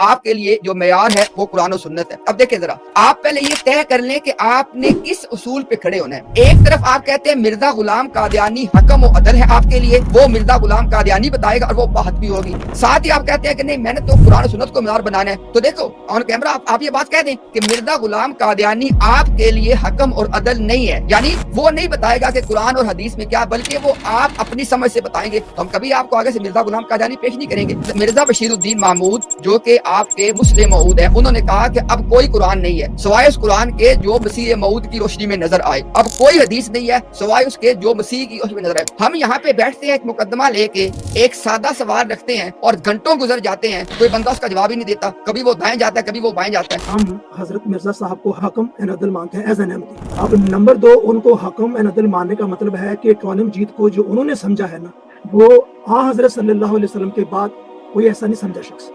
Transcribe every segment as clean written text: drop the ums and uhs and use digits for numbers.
آپ کے لیے جو معیار ہے وہ قرآن و سنت ہے۔ اب دیکھیں ذرا، آپ پہلے یہ طے کر لیں کہ آپ نے کس اصول پہ کھڑے ہونا ہے۔ ایک طرف آپ کہتے ہیں مرزا غلام قادیانی حکم و عدل ہے آپ کے لیے، وہ مرزا غلام قادیانی بتائے گا اور وہ بات بھی ہوگی۔ ساتھ ہی آپ کہتے ہیں کہ نہیں، میں نے تو قرآن و سنت کو معیار بنانا ہے۔ تو دیکھو آن کیمرہ آپ یہ بات کہہ دیں کہ مرزا غلام قادیانی آپ کے لیے حکم اور عدل نہیں ہے، یعنی وہ نہیں بتائے گا کہ قرآن اور حدیث میں کیا، بلکہ وہ آپ اپنی سمجھ سے بتائیں گے۔ ہم کبھی آپ کو آگے سے مرزا غلام قادیانی پیش نہیں کریں گے۔ مرزا بشیر الدین محمود جو کہ آپ کے مسلم موعود ہیں، انہوں نے کہا کہ اب کوئی قرآن نہیں ہے سوائے اس قرآن کے جو مسیح موعود کی روشنی میں نظر آئے، اب کوئی حدیث نہیں ہے سوائے اس کے جو مسیح کی روشنی میں نظر آئے۔ ہم یہاں پہ بیٹھتے ہیں ایک مقدمہ لے کے، ایک سادہ سوال رکھتے ہیں اور گھنٹوں گزر جاتے ہیں، کوئی بندہ اس کا جواب ہی نہیں دیتا، کبھی وہ دائیں جاتا ہے کبھی وہ بائیں جاتا ہے۔ ہم حضرت مرزا صاحب کو حکم این عدل مانتے ہیں ایز این احمدی۔ اب نمبر 2، ان کو حکم این عدل ماننے کا مطلب ہے کہ قرآن مجید کو جو انہوں نے سمجھا ہے نا، وہ حضرت صلی اللہ علیہ وسلم کے بعد کوئی ایسا نہیں سمجھا شخص۔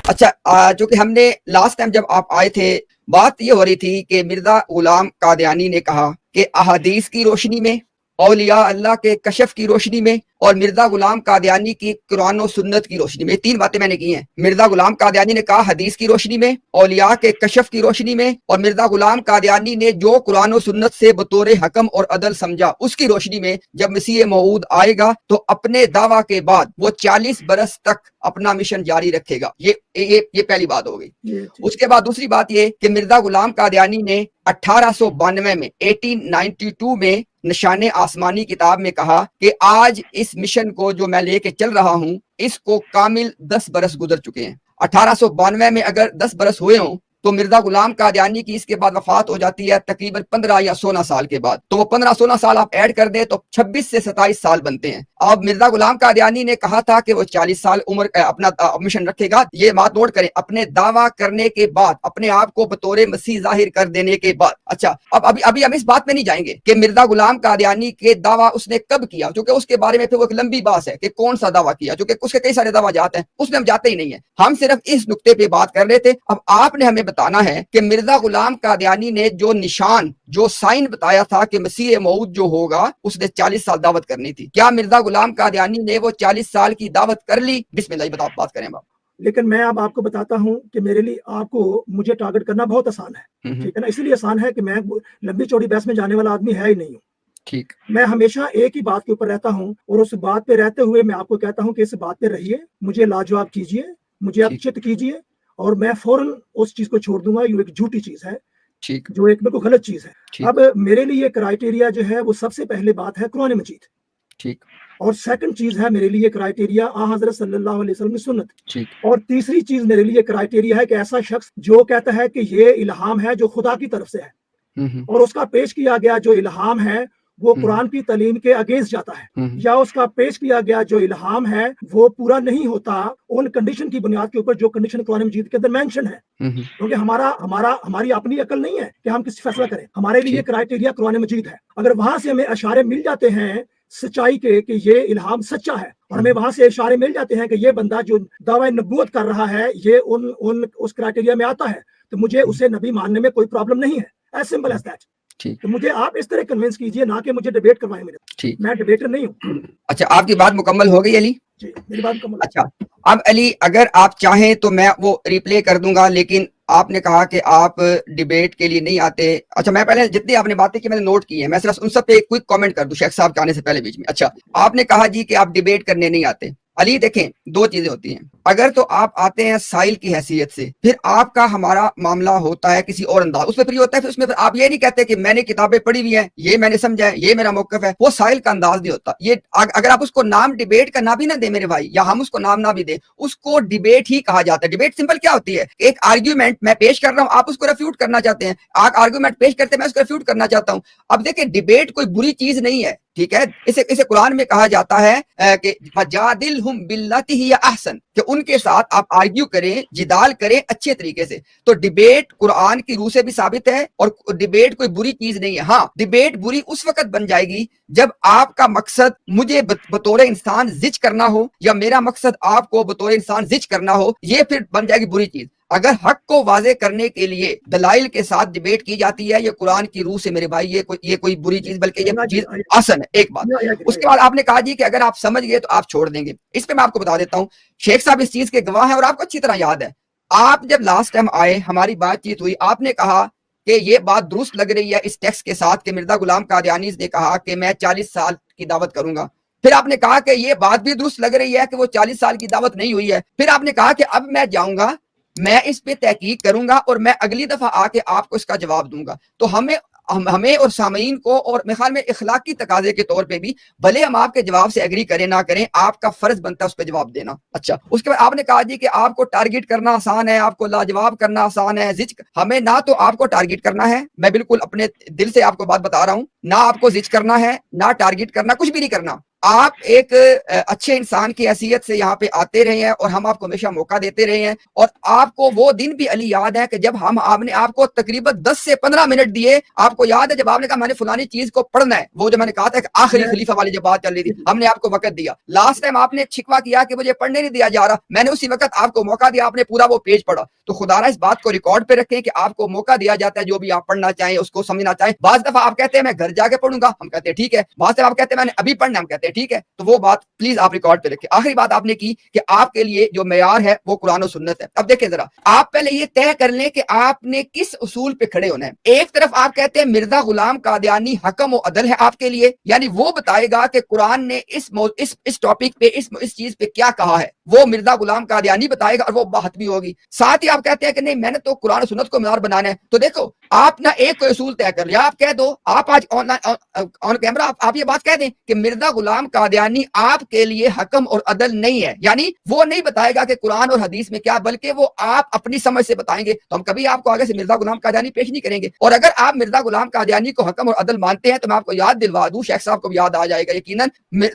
اچھا، چونکہ ہم نے لاسٹ ٹائم جب آپ آئے تھے بات یہ ہو رہی تھی کہ مرزا غلام قادیانی نے کہا کہ احادیث کی روشنی میں، اولیاء اللہ کے کشف کی روشنی میں، اور مرزا غلام قادیانی کی قرآن و سنت کی روشنی میں، 3 باتیں میں نے کی ہیں۔ مرزا غلام قادیانی نے کہا حدیث کی روشنی میں، اولیاء کے کشف کی روشنی میں، اور مرزا غلام قادیانی نے جو قرآن و سنت سے بطور حکم اور عدل سمجھا اس کی روشنی میں جب مسیح موعود آئے گا تو اپنے دعویٰ کے بعد وہ 40 برس تک اپنا مشن جاری رکھے گا۔ یہ پہلی بات ہو گئی۔ اس کے بعد دوسری بات یہ کہ مرزا غلام قادیانی نے 1892 میں 1892 میں نشان آسمانی کتاب میں کہا کہ آج اس مشن کو جو میں لے کے چل رہا ہوں اس کو کامل 10 برس گزر چکے ہیں۔ 1892 میں اگر 10 برس ہوئے ہوں تو مرزا غلام قادیانی کی اس کے بعد وفات ہو جاتی ہے تقریباً 15 یا 16 سال کے بعد، تو وہ 15-16 سال آپ ایڈ کر دیں تو 26 سے 27 سال بنتے ہیں۔ اب مرزا غلام قادیانی نے کہا تھا کہ وہ 40 سال عمر اپنا مشن رکھے گا۔ یہ بات نوٹ کریں، اپنے دعویٰ کرنے کے بعد، اپنے آپ کو بطور مسیح ظاہر کر دینے کے بعد۔ اچھا، ابھی ہم اس بات میں نہیں جائیں گے کہ مرزا غلام قادیانی کے دعویٰ اس نے کب کیا، چونکہ اس کے بارے میں پھر وہ ایک لمبی بات ہے کہ کون سا دعویٰ کیا، چونکہ اس کے کئی سارے دعویٰ جات ہیں، اس میں ہم جاتے ہی نہیں ہیں۔ ہم صرف اس نقطے پہ بات کر رہے تھے۔ اب آپ نے ہمیں بتانا ہے کہ مرزا غلام قادیانی نے جو نشان، جو سائن بتایا تھا کہ مسیح موعود جو ہوگا اس نے 40 سال دعوت کرنی تھی، کیا مرزا غلام قادیانی نے وہ 40 سال کی دعوت کر لی؟ بسم اللہ بات کریں باپ۔ لیکن میں اب آپ کو بتاتا ہوں کہ میرے لیے آپ کو مجھے ٹارگٹ کرنا بہت آسان ہے، ٹھیک ہے نا؟ اسی لیے آسان ہے کہ میں لمبی چوڑی بحث میں جانے والا آدمی ہے ہی نہیں ہوں۔ ٹھیک، میں ہمیشہ ایک ہی بات کے اوپر رہتا ہوں اور اس بات پہ رہتے ہوئے میں آپ کو کہتا ہوں کہ اس بات پہ رہیے، مجھے لاجواب کیجیے، مجھے آپ چت کیجیے، اور میں فوراً اس چیز کو چھوڑ دوں گا۔ یہ ایک جھوٹی چیز ہے، جو ایک بالکل غلط چیز ہے۔ اب میرے لیے کرائٹیریا جو ہے وہ سب سے پہلے بات ہے قرآن مجید، ٹھیک، اور سیکنڈ چیز ہے میرے لیے کرائٹیریا حضرت صلی اللہ علیہ وسلم کی سنت، اور تیسری چیز میرے لیے کرائٹیریا ہے کہ ایسا شخص جو کہتا ہے کہ یہ الہام ہے جو خدا کی طرف سے ہے، اور اس کا پیش کیا گیا جو الہام ہے وہ قرآن کی تعلیم کے اگینسٹ جاتا ہے، یا اس کا پیش کیا گیا جو الہام ہے وہ پورا نہیں ہوتا ان کنڈیشن کی بنیاد کے اوپر جو کنڈیشن قرآن مجید کے اندر مینشن ہے، کیونکہ ہماری اپنی عقل نہیں ہے کہ ہم کسی فیصلہ کریں۔ ہمارے لیے کرائٹیریا قرآن مجید ہے۔ اگر وہاں سے ہمیں اشارے مل جاتے ہیں سچائی کے کہ یہ الہام سچا ہے، اور ہمیں وہاں سے اشارے مل جاتے ہیں کہ یہ بندہ جو دعوی نبوت کر رہا ہے یہ اس کرائٹیریا میں آتا ہے، تو مجھے اسے نبی ماننے میں کوئی پرابلم نہیں ہے، ایز سمپل ایز دیٹ۔ تو مجھے آپ اس طرح کنونس کیجئے، نہ کہ مجھے ڈیبیٹ کروائیں میرے، میں ڈیبیٹر نہیں ہوں۔ اچھا، آپ کی بات مکمل ہو گئی علی؟ جی، میری بات مکمل۔ اچھا، اب علی اگر آپ چاہیں تو میں وہ ریپلے کر دوں گا، لیکن آپ نے کہا کہ آپ ڈیبیٹ کے لیے نہیں آتے۔ اچھا، میں پہلے جتنی آپ نے باتیں کی میں نے نوٹ کی ہیں، میں صرف ان سب پہ ایک کوئک کامنٹ کر دوں شیخ صاحب کے آنے سے پہلے بیچ میں۔ اچھا، آپ نے کہا جی کہ آپ ڈیبیٹ کرنے نہیں آتے۔ علی دیکھیں، 2 چیزیں ہوتی ہیں، اگر تو آپ آتے ہیں سائل کی حیثیت سے، پھر آپ کا ہمارا معاملہ ہوتا ہے کسی اور انداز، اس میں پھر یہ ہوتا ہے، پھر اس میں پھر آپ یہ نہیں کہتے کہ میں نے کتابیں پڑھی ہوئی ہیں، یہ میں نے سمجھا ہے، یہ میرا موقف ہے، وہ سائل کا انداز نہیں ہوتا۔ یہ اگر آپ اس کو نام ڈیبیٹ کا نہ بھی نہ دیں میرے بھائی، یا ہم اس کو نام نہ بھی دیں، اس کو ڈیبیٹ ہی کہا جاتا ہے۔ ڈیبیٹ سمپل کیا ہوتی ہے؟ ایک آرگیومنٹ میں پیش کر رہا ہوں، آپ اس کو ریفیوٹ کرنا چاہتے ہیں، آپ آرگیومنٹ پیش کرتے ہیں، میں اس کو ریفیوٹ کرنا چاہتا ہوں۔ اب دیکھیں، ڈیبیٹ کوئی بری چیز نہیں ہے، ٹھیک ہے؟ اسے قرآن میں کہا جاتا ہے کہ فَجَادِلْهُمْ بِالَّتِي هِيَ أَحْسَنُ، کہ ان کے ساتھ آپ آرگیو کریں، جدال کریں اچھے طریقے سے۔ تو ڈیبیٹ قرآن کی روح سے بھی ثابت ہے، اور ڈیبیٹ کوئی بری چیز نہیں ہے۔ ہاں، ڈیبیٹ بری اس وقت بن جائے گی جب آپ کا مقصد مجھے بطور انسان زج کرنا ہو، یا میرا مقصد آپ کو بطور انسان زج کرنا ہو، یہ پھر بن جائے گی بری چیز۔ اگر حق کو واضح کرنے کے لیے دلائل کے ساتھ ڈیبیٹ کی جاتی ہے یہ قرآن کی روح سے میرے بھائی یہ کوئی بری چیز بلکہ یہ چیز آسن ہے. ایک بات. اس کے بعد آپ نے کہا جی کہ اگر آپ سمجھ گئے تو آپ چھوڑ دیں گے. اس پہ میں آپ کو بتا دیتا ہوں, شیخ صاحب اس چیز کے گواہ ہیں اور آپ کو اچھی طرح یاد ہے. آپ جب لاسٹ ٹائم آئے ہماری بات چیت ہوئی, آپ نے کہا کہ یہ بات درست لگ رہی ہے اس ٹیکسٹ کے ساتھ کہ مرزا غلام قادیانی نے کہا کہ میں 40 سال کی دعوت کروں گا. پھر آپ نے کہا کہ یہ بات بھی درست لگ رہی ہے کہ وہ 40 سال کی دعوت نہیں ہوئی ہے. پھر آپ نے کہا کہ اب میں جاؤں گا, میں اس پہ تحقیق کروں گا اور میں اگلی دفعہ آ کے آپ کو اس کا جواب دوں گا. تو ہمیں اور سامعین کو اور میرے خیال میں اخلاقی تقاضے کے طور پہ بھی بھلے ہم آپ کے جواب سے ایگری کریں نہ کریں, آپ کا فرض بنتا ہے اس پہ جواب دینا. اچھا, اس کے بعد آپ نے کہا جی کہ آپ کو ٹارگٹ کرنا آسان ہے, آپ کو لاجواب کرنا آسان ہے. ہمیں نہ تو آپ کو ٹارگٹ کرنا ہے, میں بالکل اپنے دل سے آپ کو بات بتا رہا ہوں, نہ آپ کو زج کرنا ہے, نہ ٹارگٹ کرنا, کچھ بھی نہیں کرنا. آپ ایک اچھے انسان کی حیثیت سے یہاں پہ آتے رہے ہیں اور ہم آپ کو ہمیشہ موقع دیتے رہے ہیں. اور آپ کو وہ دن بھی علی یاد ہے کہ جب آپ نے آپ کو تقریباً 10 سے 15 منٹ دیے. آپ کو یاد ہے جب آپ نے کہا میں نے فلانی چیز کو پڑھنا ہے, وہ جو میں نے کہا تھا کہ آخری خلیفہ والی جب بات چل رہی تھی, ہم نے آپ کو وقت دیا. لاسٹ ٹائم آپ نے شکوہ کیا کہ مجھے پڑھنے نہیں دیا جا رہا, میں نے اسی وقت آپ کو موقع دیا, آپ نے پورا وہ پیج پڑھا. تو خدا را اس بات کو ریکارڈ پہ رکھیں کہ آپ کو موقع دیا جاتا ہے جو بھی آپ پڑھنا چاہیں اس کو سمجھنا چاہیں. بعض دفعہ آپ کہتے ہیں میں گھر جا کے پڑھوں گا, ہم کہتے ہیں ٹھیک ہے. بعض دفعہ آپ کہتے ہیں میں نے ابھی پڑھنا, ہم کہتے ہیں ٹھیک ہے. تو وہ بات پلیز آپ ریکارڈ پہ رکھیں. آخری بات آپ نے کی کہ آپ کے لیے جو معیار ہے وہ قرآن و سنت ہے. اب دیکھیں ذرا, آپ پہلے یہ طے کر لیں کہ آپ نے کس اصول پہ کھڑے ہونا ہے. ایک طرف آپ کہتے ہیں مرزا غلام قادیانی حکم و عدل ہے آپ کے لیے, یعنی وہ بتائے گا کہ قرآن نے اس ٹاپک پہ اس چیز پہ کیا کہا ہے, وہ مرزا غلام قادیانی بتائے گا اور وہ بات بھی ہوگی. ساتھ ہی آپ کہتے ہیں کہ نہیں میں نے تو قرآن و سنت کو معیار بنانا ہے. تو دیکھو آپ نہ ایک کوئی اصول طے کر لیا, آپ کہہ دو, آپ آج آن کیمرہ آپ یہ بات کہہ دیں کہ مرزا غلام قادیانی آپ کے لیے حکم اور عدل نہیں ہے, یعنی وہ نہیں بتائے گا کہ قرآن اور حدیث میں کیا, بلکہ وہ آپ اپنی سمجھ سے بتائیں گے. تو ہم کبھی آپ کو آگے سے مرزا غلام قادیانی پیش نہیں کریں گے. اور اگر آپ مرزا غلام قادیانی کو حکم اور عدل مانتے ہیں تو میں آپ کو یاد دلوا دوں, شیخ صاحب کو بھی یاد آ جائے گا یقیناً,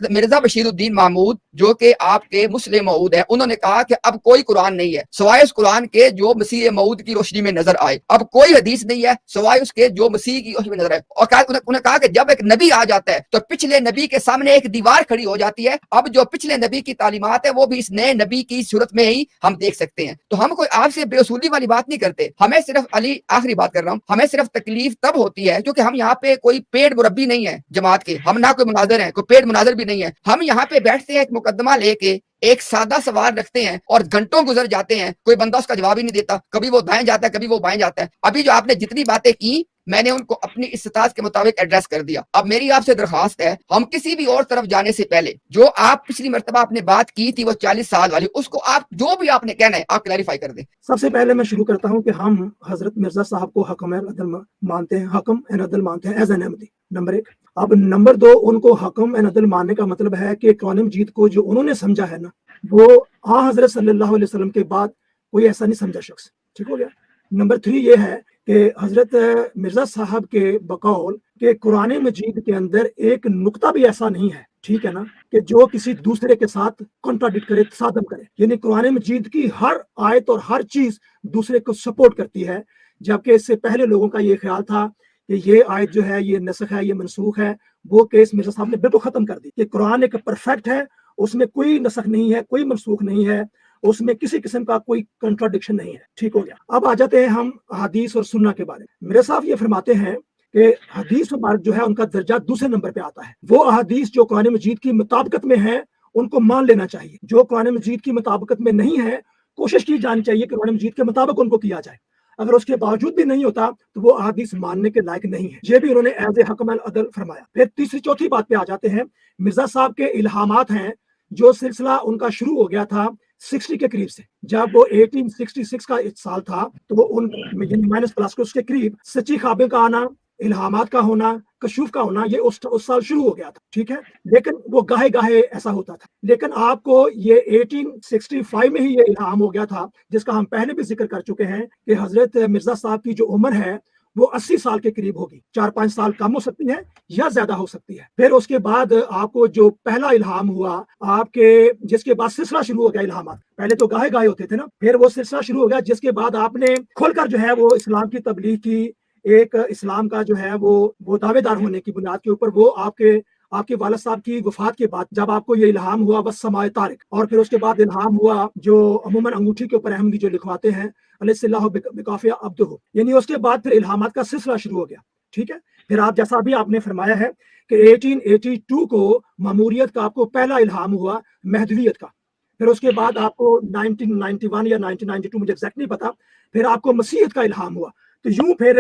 مرزا بشیر الدین محمود جو کہ آپ کے مسلم موعود ہیں, انہوں نے کہا کہ اب کوئی قرآن نہیں ہے سوائے اس قرآن کے جو مسیح موعود کی روشنی میں نظر آئے, اب کوئی حدیث نہیں ہے سوائے اس کے جو مسیح کی روشنی میں نظر آئے. اور انہوں نے کہا کہ جب ایک نبی آ جاتا ہے تو پچھلے نبی کے سامنے ایک دیوار کھڑی ہو جاتی ہے, اب جو پچھلے نبی کی تعلیمات ہے وہ بھی اس نئے نبی کی صورت میں ہی ہم دیکھ سکتے ہیں. تو ہم کوئی آپ سے بے اصولی والی بات نہیں کرتے, ہمیں صرف علی آخری بات کر رہا ہوں, ہمیں صرف تکلیف تب ہوتی ہے کیونکہ ہم یہاں پہ کوئی پیڈ مربی نہیں ہے جماعت کے, ہم نہ کوئی مناظر ہیں, کوئی پیڈ مناظر بھی نہیں ہے. ہم یہاں پہ بیٹھتے ہیں ایک مقدمہ لے کے, ایک سادہ سوال رکھتے ہیں اور گھنٹوں گزر جاتے ہیں, کوئی بندہ اس کا جواب ہی نہیں دیتا, کبھی وہ دائیں جاتا ہے کبھی وہ بائیں جاتا ہے. ابھی جو آپ نے جتنی باتیں کی میں نے ان کو اپنی استطاعت کے مطابق ایڈریس کر دیا. اب میری آپ سے درخواست ہے, ہم کسی بھی اور طرف جانے سے پہلے جو آپ پچھلی مرتبہ آپ نے بات کی تھی وہ 40 سال والی, اس کو آپ جو بھی آپ نے کہنا ہے آپ کلیریفائی کر دیں. سب سے پہلے میں شروع کرتا ہوں کہ ہم حضرت مرزا صاحب کو حکم عدل مانتے ہیں, حکم این عدل مانتے ہیں ایز این احمدی, نمبر 1. اب نمبر 2, ان کو حکم این عدل ماننے کا مطلب ہے کہ قرآن مجید کو جو انہوں نے سمجھا ہے نا, وہ حضرت صلی اللہ علیہ وسلم کے بعد کوئی ایسا نہیں سمجھا شخص. ٹھیک ہو گیا. نمبر 3 یہ ہے کہ حضرت مرزا صاحب کے بقول کہ قرآن مجید کے اندر ایک نقطہ بھی ایسا نہیں ہے, ٹھیک ہے نا, کہ جو کسی دوسرے کے ساتھ کنٹراڈکٹ کرے, تصادم کرے. یعنی قرآن مجید کی ہر آیت اور ہر چیز دوسرے کو سپورٹ کرتی ہے, جبکہ اس سے پہلے لوگوں کا یہ خیال تھا کہ یہ آیت جو ہے یہ نسخ ہے, یہ منسوخ ہے. وہ کیس مرزا صاحب نے بالکل ختم کر دی کہ قرآن ایک پرفیکٹ ہے, اس میں کوئی نسخ نہیں ہے, کوئی منسوخ نہیں ہے, اس میں کسی قسم کا کوئی کنٹراڈکشن نہیں ہے. ٹھیک ہو گیا. اب آ جاتے ہیں ہم حدیث اور سنہ کے بارے میں. میرے صاحب یہ فرماتے ہیں کہ حدیث مبارک جو ہے ان کا درجہ دوسرے نمبر پہ آتا ہے. وہ احادیث جو قرآن مجید کی مطابقت میں ہیں ان کو مان لینا چاہیے, جو قرآن مجید کی مطابقت میں نہیں ہے کوشش کی جانی چاہیے کہ قرآن مجید کے مطابق ان کو کیا جائے. اگر اس کے باوجود بھی نہیں ہوتا تو وہ احادیث ماننے کے لائق نہیں ہے. یہ بھی انہوں نے ایز اے حکم العدل فرمایا. پھر تیسری چوتھی بات پہ آ جاتے ہیں. مرزا صاحب کے الہامات ہیں, جو سلسلہ ان کا شروع ہو گیا تھا 60 کے قریب سے, جب وہ 1866 کا سال تھا تو وہ ان مائنس پلس کے اس کے قریب سچی خوابیں کا آنا, الہامات کا ہونا, کشوف کا ہونا, یہ اس سال شروع ہو گیا تھا. ٹھیک ہے, لیکن وہ گاہے گاہے ایسا ہوتا تھا. لیکن آپ کو یہ 1865 میں ہی یہ الہام ہو گیا تھا, جس کا ہم پہلے بھی ذکر کر چکے ہیں کہ حضرت مرزا صاحب کی جو عمر ہے وہ 80 سال کے قریب ہوگی. 4-5 سال کم ہو سکتی ہے یا زیادہ ہو سکتی ہے. پھر اس کے بعد آپ کو جو پہلا الہام ہوا آپ کے, جس کے بعد سلسلہ شروع ہو گیا الہامات, پہلے تو گاہے گاہے ہوتے تھے نا, پھر وہ سلسلہ شروع ہو گیا جس کے بعد آپ نے کھل کر جو ہے وہ اسلام کی تبلیغ کی, ایک اسلام کا جو ہے وہ دعوے دار ہونے کی بنیاد کے اوپر وہ آپ کے آپ کے والد صاحب کی وفات کے بعد جب آپ کو یہ الہام ہوا والسماء طارق، اور پھر اس کے بعد الہام ہوا جو عموماً انگوٹھی کے اوپر احمدی جو لکھواتے ہیں علیہ اللہ بکافی عبدہ، یعنی اس کے بعد پھر الہامات کا سلسلہ شروع ہو گیا. ٹھیک ہے، پھر آپ جیسا بھی آپ نے فرمایا ہے کہ 1882 کو ماموریت کا آپ کو پہلا الہام ہوا مہدویت کا، پھر اس کے بعد آپ کو 1991 یا 1992 مجھے ایگزیکٹ نہیں پتا پھر آپ کو مسیحیت کا الہام ہوا. تو یوں پھر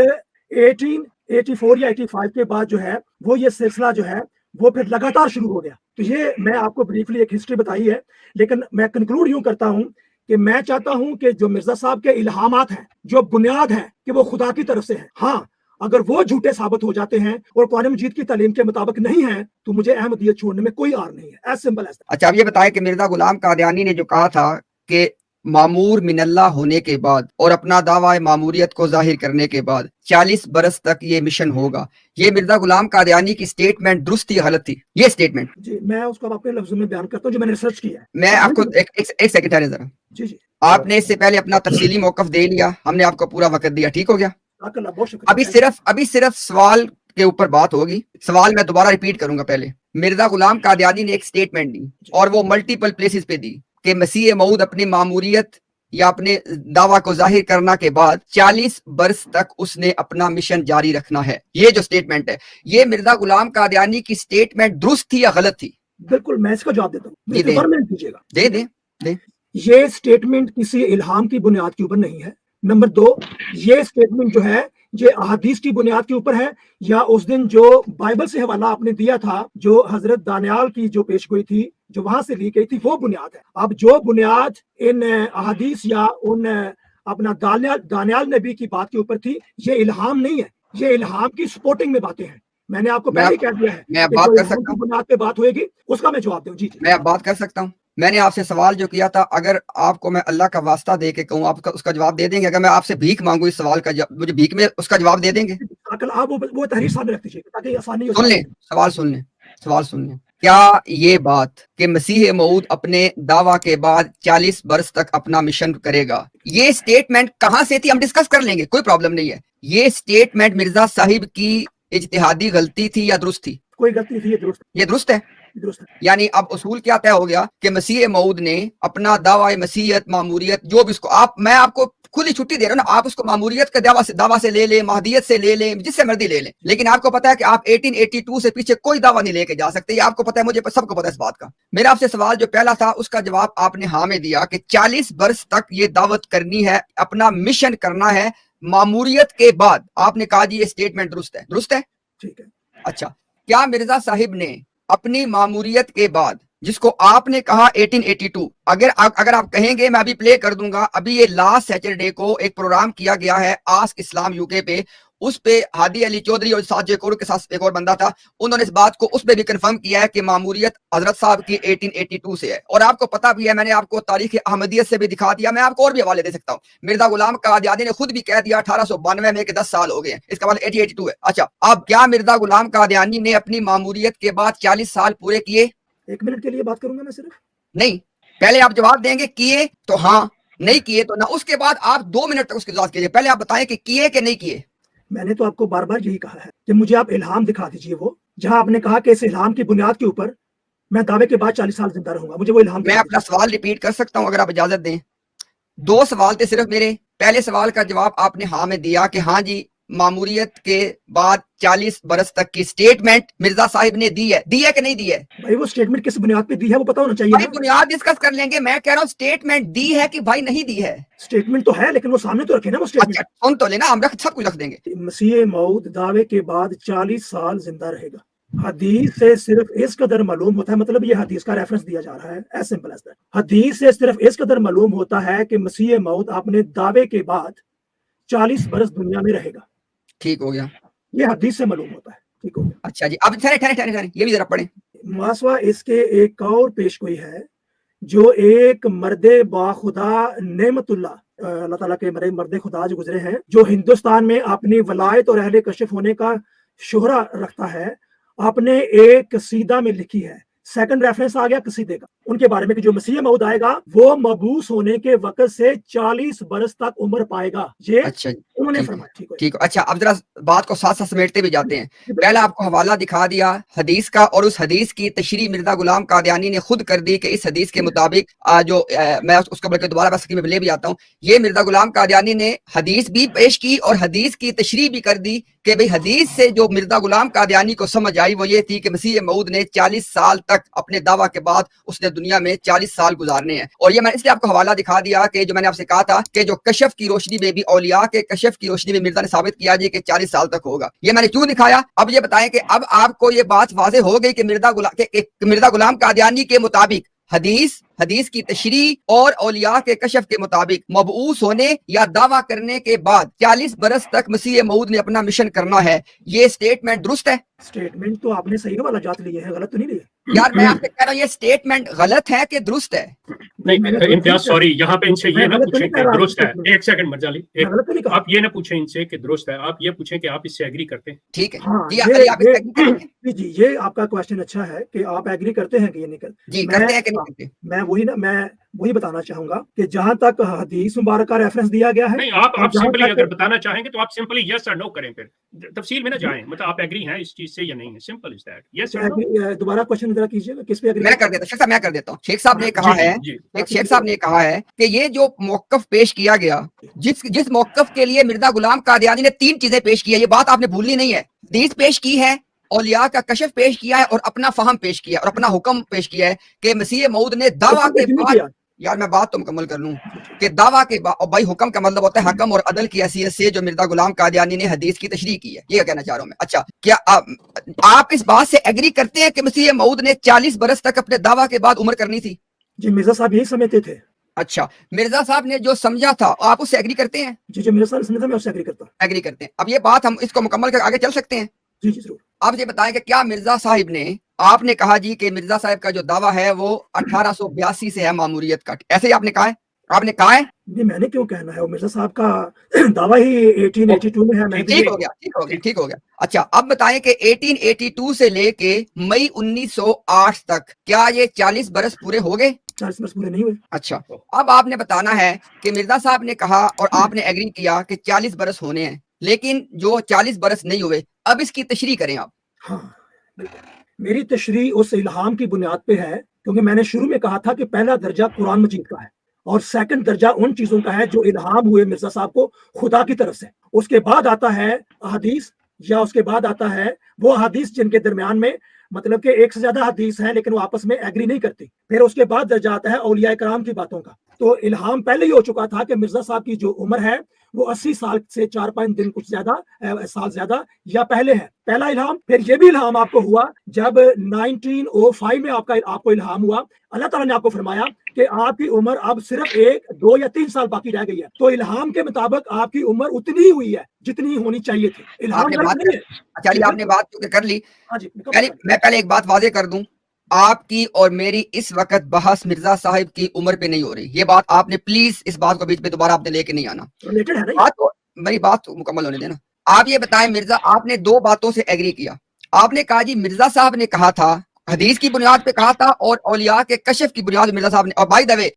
1884 یا 85 کے بعد جو ہے وہ یہ سلسلہ جو ہے وہ پھر لگاتار شروع ہو گیا. تو یہ میں آپ کو بریفلی ایک ہسٹری بتائی ہے، لیکن میں کنکلوڈ یوں کرتا ہوں کہ میں چاہتا ہوں کہ جو مرزا صاحب کے الہامات ہیں، جو بنیاد ہیں کہ وہ خدا کی طرف سے ہیں، ہاں اگر وہ جھوٹے ثابت ہو جاتے ہیں اور قرآن مجید کی تعلیم کے مطابق نہیں ہیں تو مجھے احمدیت چھوڑنے میں کوئی آر نہیں ہے. As simple as. اچھا اب یہ بتائیں کہ مرزا غلام قادیانی نے جو کہا تھا کہ معمور من اللہ ہونے کے بعد اور اپنا دعوی معموریت کو ظاہر کرنے کے بعد 40 برس تک یہ مشن ہوگا، یہ مرزا غلام قادیانی کی سٹیٹمنٹ درست تھی یا غلط تھی؟ یہ سٹیٹمنٹ جی میں اس کو اپنے لفظوں میں بیان کرتا ہوں جو میں نے ریسرچ کیا ہے. میں آپ کو ایک سیکنڈ ٹھہرے ذرا. جی جی آپ نے اس سے پہلے اپنا تفصیلی موقف دے لیا، ہم نے آپ کو پورا وقت دیا، ٹھیک ہو گیا. بہت شکریہ. ابھی صرف سوال کے اوپر بات ہوگی. سوال میں دوبارہ ریپیٹ کروں گا. پہلے مرزا غلام قادیانی نے ایک سٹیٹمنٹ دی اور وہ ملٹیپل پلیسز پہ دی کہ مسیح موعود اپنی معموریت یا اپنے دعویٰ کو ظاہر کرنا کے بعد 40 برس تک اس نے اپنا مشن جاری رکھنا ہے. یہ جو سٹیٹمنٹ ہے یہ مرزا غلام قادیانی کی سٹیٹمنٹ درست تھی یا غلط تھی؟ بالکل میں اس کا جواب دیتا ہوں. دے. یہ سٹیٹمنٹ کسی الہام کی بنیاد کے اوپر نہیں ہے. نمبر 2، یہ سٹیٹمنٹ جو ہے یہ احادیث کی بنیاد کے اوپر ہے یا اس دن جو بائبل سے حوالہ آپ نے دیا تھا جو حضرت دانیال کی جو پیش گوئی تھی جو وہاں سے لی گئی تھی وہ بنیاد ہے. اب جو بنیاد ان احادیث یا ان اپنا دانیال نبی کی بات کے اوپر تھی یہ الہام نہیں ہے، یہ الہام کی سپورٹنگ میں باتیں ہیں. میں نے آپ کو پہلے کہہ دیا ہے میں بات کر سکتا ہوں، بنیاد پہ بات ہوئے گی اس کا میں جواب دوں. جی میں اب بات کر سکتا ہوں. میں نے آپ سے سوال جو کیا تھا اگر آپ کو میں اللہ کا واسطہ دے کے کہوں آپ اس کا جواب دے دیں گے؟ اگر میں آپ سے بھیک مانگوں اس سوال کا مجھے بھیک میں اس کا جواب دے دیں گے؟ آپ وہ تحریر سامنے رکھ دیجیے تاکہ آسانی ہو. سن لیں سوال سن لیں. کیا یہ بات کہ مسیح موعود اپنے دعویٰ کے بعد 40 برس تک اپنا مشن کرے گا یہ سٹیٹمنٹ کہاں سے تھی؟ ہم ڈسکس کر لیں گے، کوئی پرابلم نہیں ہے. یہ سٹیٹمنٹ مرزا صاحب کی اجتہادی غلطی تھی یا درست تھی؟ کوئی غلطی تھی، یہ درست ہے. یعنی اب اصول کیا طے ہو گیا کہ مسیح موعود نے اپنا دعوی مسیحیت معموریت جو بھی اس کو میں آپ کو کھلی چھٹی دے رہا ہوں نا، آپ اس کو معموریت کا دعویٰ سے لے لیں، مہدیت سے لے لیں، جس سے مرضی لے لیں، لیکن آپ کو پتا ہے کہ آپ 1882 سے پیچھے کوئی دعویٰ نہیں لے کے جا سکتے. یہ آپ کو پتا ہے، مجھے سب کو پتا ہے اس بات کا. میرا آپ سے سوال جو پہلا تھا اس کا جواب آپ نے ہاں میں دیا کہ 40 برس تک یہ دعوت کرنی ہے، اپنا مشن کرنا ہے معموریت کے بعد. آپ نے کہا جی یہ سٹیٹمنٹ درست ہے. ٹھیک ہے. اچھا کیا مرزا صاحب نے اپنی معموریت کے بعد جس کو آپ نے کہا 1882 اگر آپ کہیں گے میں ابھی پلے کر دوں گا، ابھی یہ لاسٹ سیٹرڈے کو ایک پروگرام کیا گیا ہے آسک اسلام UK پہ، اس پہ ہادی علی چودھری اور ساتھ کے ساتھ ایک اور بندہ تھا، انہوں نے اس بات کو اس پہ بھی کنفرم کیا ہے کہ معموریت حضرت صاحب کی 1882 سے ہے. اور آپ کو پتا بھی ہے، میں نے آپ کو تاریخ احمدیت سے بھی دکھا دیا، میں آپ کو اور بھی حوالے دے سکتا ہوں. مرزا غلام قادیانی نے خود بھی کہہ دیا 1892 میں کہ 10 سال ہو گئے ہیں، اس کا مطلب 1882 ہے. اچھا اب کیا مرزا غلام قادیانی نے اپنی معموریت کے بعد 40 سال پورے کیے؟ 1 منٹ کے لیے بات کروں گا میں صرف. نہیں، پہلے آپ جواب دیں گے کیے تو ہاں، نہیں کیے تو نہ. اس کے بعد آپ 2 منٹ تک اس کے جواب کیجیے. پہلے آپ بتائیں کہ کیے کہ نہیں کیے. میں نے تو آپ کو بار بار یہی کہا ہے کہ مجھے آپ الہام دکھا دیجئے، وہ جہاں آپ نے کہا کہ اس الہام کی بنیاد کے اوپر میں دعوے کے بعد 40 سال زندہ رہوں گا، مجھے وہ الہام. میں اپنا سوال ریپیٹ کر سکتا ہوں اگر آپ اجازت دیں. 2 سوال تھے صرف میرے. پہلے سوال کا جواب آپ نے ہاں میں دیا کہ ہاں جی معموریت کے بعد 40 برس تک کی سٹیٹمنٹ مرزا صاحب نے دی ہے کہ نہیں دی ہے؟ بھائی وہ سٹیٹمنٹ کس بنیاد پہ دی ہے وہ پتا ہونا چاہیے. بھائی بنیاد ڈسکس کر لیں گے. میں کہہ رہا ہوں سٹیٹمنٹ دی ہے کہ بھائی نہیں دی ہے. سٹیٹمنٹ تو ہے لیکن وہ سامنے تو رکھے نا وہ سٹیٹمنٹ. اچھا سن تو لینا، ہم سب کچھ رکھ دیں گے. مسیح موعود دعوے کے بعد 40 سال زندہ رہے گا. حدیث سے صرف اس قدر معلوم ہوتا ہے، مطلب یہ حدیث کا ریفرنس دیا جا رہا ہے، ایز سمپل ایز دیٹ. حدیث سے صرف اس قدر معلوم ہوتا ہے کہ مسیح موعود اپنے دعوے کے بعد 40 برس دنیا میں رہے گا. ٹھیک ہو گیا، یہ حدیث سے معلوم ہوتا ہے. ٹھیک ہو گیا. اچھا جی اب ٹھہرے یہ بھی ذرا پڑھیں. ماسوا اس کے ایک اور پیش گوئی ہے جو ایک مرد با خدا نعمت اللہ تعالیٰ کے مرد خدا جو گزرے ہیں، جو ہندوستان میں اپنی ولایت اور اہل کشف ہونے کا شہرہ رکھتا ہے، آپ نے ایک قصیدہ میں لکھی ہے. سیکنڈ ریفرنس آ گیا قصیدے کا. ان کے بارے میں کہ جو مسیح موعود آئے گا وہ مبعوث ہونے کے وقت سے 40 برس تک عمر پائے گا. یہ اچھا انہوں نے ٹھیک ہے فرمایا. ٹھیک ہے. اچھا اب ذرا بات کو ساتھ ساتھ سمیٹتے بھی جاتے ہیں. پہلا آپ کو حوالہ دکھا دیا حدیث کا، اور اس حدیث کی تشریح مرزا غلام قادیانی نے خود کر دی کہ اس حدیث کے مطابق جو میں اس کو بلکہ دوبارہ بس میں لے بھی آتا ہوں، یہ مرزا غلام قادیانی نے حدیث بھی پیش کی اور حدیث کی تشریح بھی کر دی کہ بھئی حدیث سے جو مرزا غلام قادیانی کو سمجھ آئی وہ یہ تھی کہ مسیح موعود نے 40 سال تک اپنے دعویٰ کے بعد اس نے دنیا میں 40 سال گزارنے ہیں. اور یہ میں اس لیے آپ کو حوالہ دکھا دیا کہ جو میں نے آپ سے کہا تھا کہ جو کشف کی روشنی میں بھی اولیاء کے کشف کی روشنی میں مرزا نے ثابت کیا جی کہ 40 سال تک ہوگا. یہ میں نے کیوں دکھایا؟ اب یہ بتائیں کہ اب آپ کو یہ بات واضح ہو گئی کہ مرزا غلام قادیانی کے مطابق حدیث کی تشریح اور اولیاء کے کشف کے مطابق مبعوث ہونے یا دعویٰ کرنے کے بعد 40 برس تک مسیح موعود نے اپنا مشن کرنا ہے. یہ سٹیٹمنٹ درست ہے؟ سٹیٹمنٹ تو آپ نے صحیح والا جات لی ہے، غلط تو نہیں لی ہے یار. میں آپ سے کہہ رہا ہوں یہ سٹیٹمنٹ غلط ہے کہ درست ہے؟ نہیں امتیاز سوری، یہاں پہ ان سے یہ نہ پوچھیں کہ درست ہے. ایک سیکنڈ مرزا علی، آپ یہ نہ پوچھیں ان سے کہ درست ہے، آپ یہ پوچھیں کہ آپ اس سے ایگری کرتے ہیں. ٹھیک ہے جی یہ آپ کا کوشچن اچھا ہے کہ آپ ایگری کرتے ہیں کہ یہ نہیں کرتے. جی کرتے ہیں کہ نہیں کرتے؟ میں وہی بتانا چاہوں گا کہ جہاں تک حدیث مبارکہ ریفرنس دیا گیا ہے، نہیں آپ سمپلی اگر بتانا چاہیں گے تو آپ سمپلی یس اور نو کریں، پھر تفصیل میں نہ جائیں. مطلب آپ ایگری ہیں اس چیز سے یا نہیں ہے، سمپل از دیٹ. یس اور نو. دوبارہ کوشچن ذرا کیجیے گا کس پہ ایگری. میں کر دیتا ہوں میں کر دیتا ہوں. شیخ صاحب نے کہا ہے شیخ صاحب نے کہا ہے کہ یہ جو موقف پیش کیا گیا، جس موقف کے لیے مرزا غلام قادیانی نے 3 چیزیں پیش کی ہے، یہ بات آپ نے بھولنی نہیں ہے. حدیث پیش کی ہے، اولیاء کا کشف پیش کیا ہے، اور اپنا فہم پیش کیا اور اپنا حکم پیش کیا ہے کہ مسیح موعود نے دعویٰ کے بعد، یار میں بات تو مکمل کر لوں، کہ دعویٰ کے بعد بھائی حکم کا مطلب ہوتا ہے حکم اور عدل کی حیثیت سے جو مرزا غلام قادیانی نے حدیث کی تشریح کی ہے. یہ کہنا چاہ رہا ہوں میں. اچھا کیا آپ اس بات سے ایگری کرتے ہیں کہ مسیح موعود نے 40 برس تک اپنے دعویٰ کے بعد عمر کرنی تھی؟ جی مرزا صاحب یہی سمجھتے تھے. اچھا مرزا صاحب نے جو سمجھا تھا آپ اس سے ایگری کرتے ہیں؟ جی مرزا صاحب سمجھا، میں اس سے ایگری کرتا ہوں. ایگری کرتے ہیں. اب یہ بات ہم اس کو مکمل کر آگے چل سکتے ہیں؟ جی ضرور. آپ یہ بتائیں کہ کیا مرزا صاحب نے، آپ نے کہا جی کہ مرزا صاحب کا جو دعویٰ ہے وہ 1882 سے ہے ماموریت کا، ایسے ہی آپ نے کہا ہے؟ آپ نے کہا ہے؟ نہیں میں نے کیوں کہنا ہے، وہ مرزا صاحب کا دعویٰ ہی 1882 میں ہے. ٹھیک ہو گیا. اچھا اب بتائیں کہ 1882 سے لے کے مئی 1908 تک کیا یہ 40 برس پورے ہو گئے؟ 40 برس پورے نہیں ہوئے. اچھا اب آپ نے بتانا ہے کہ مرزا صاحب نے کہا اور آپ نے ایگری کیا کہ 40 برس ہونے ہیں، لیکن جو 40 برس نہیں ہوئے، اب اس کی تشریح کریں آپ. ہاں میری تشریح اس الہام کی بنیاد پہ ہے، کیونکہ میں نے شروع میں کہا تھا کہ پہلا درجہ قرآن مجید کا ہے اور سیکنڈ درجہ ان چیزوں کا ہے جو الہام ہوئے مرزا صاحب کو خدا کی طرف سے. اس کے بعد آتا ہے احادیث، یا اس کے بعد آتا ہے وہ حدیث جن کے درمیان میں مطلب کہ ایک سے زیادہ حدیث ہیں لیکن وہ آپس میں ایگری نہیں کرتی. پھر اس کے بعد درجہ آتا ہے اولیاء کرام کی باتوں کا. تو الہام پہلے ہی ہو چکا تھا کہ مرزا صاحب کی جو عمر ہے وہ 80 سال سے 4-5 دن کچھ زیادہ سال زیادہ یا پہلے ہے. پہلا الہام. پھر یہ بھی الہام آپ کو ہوا جب 1905 میں آپ کو الہام ہوا، اللہ تعالیٰ نے آپ کو فرمایا کہ آپ کی عمر اب صرف 1، 2 یا 3 سال باقی رہ گئی ہے. تو الہام کے مطابق آپ کی عمر اتنی ہی ہوئی ہے جتنی ہونی چاہیے تھی. الہام نہیں ہے. اچھا آپ نے بات کر لی. میں پہلے ایک بات واضح کر دوں، آپ کی اور میری اس وقت بحث مرزا صاحب کی عمر پہ نہیں ہو رہی. یہ بات آپ نے پلیز اس بات کو بیچ میں دوبارہ آپ نے لے کے نہیں آنا. میری بات مکمل ہونے دینا. آپ یہ بتائیں مرزا، آپ نے 2 باتوں سے ایگری کیا. آپ نے کہا جی مرزا صاحب نے کہا تھا، حدیث کی بنیاد پہ کہا تھا اور اولیاء کے کشف کی بنیاد پہ مرزا صاحب نے، اور بائی دا وے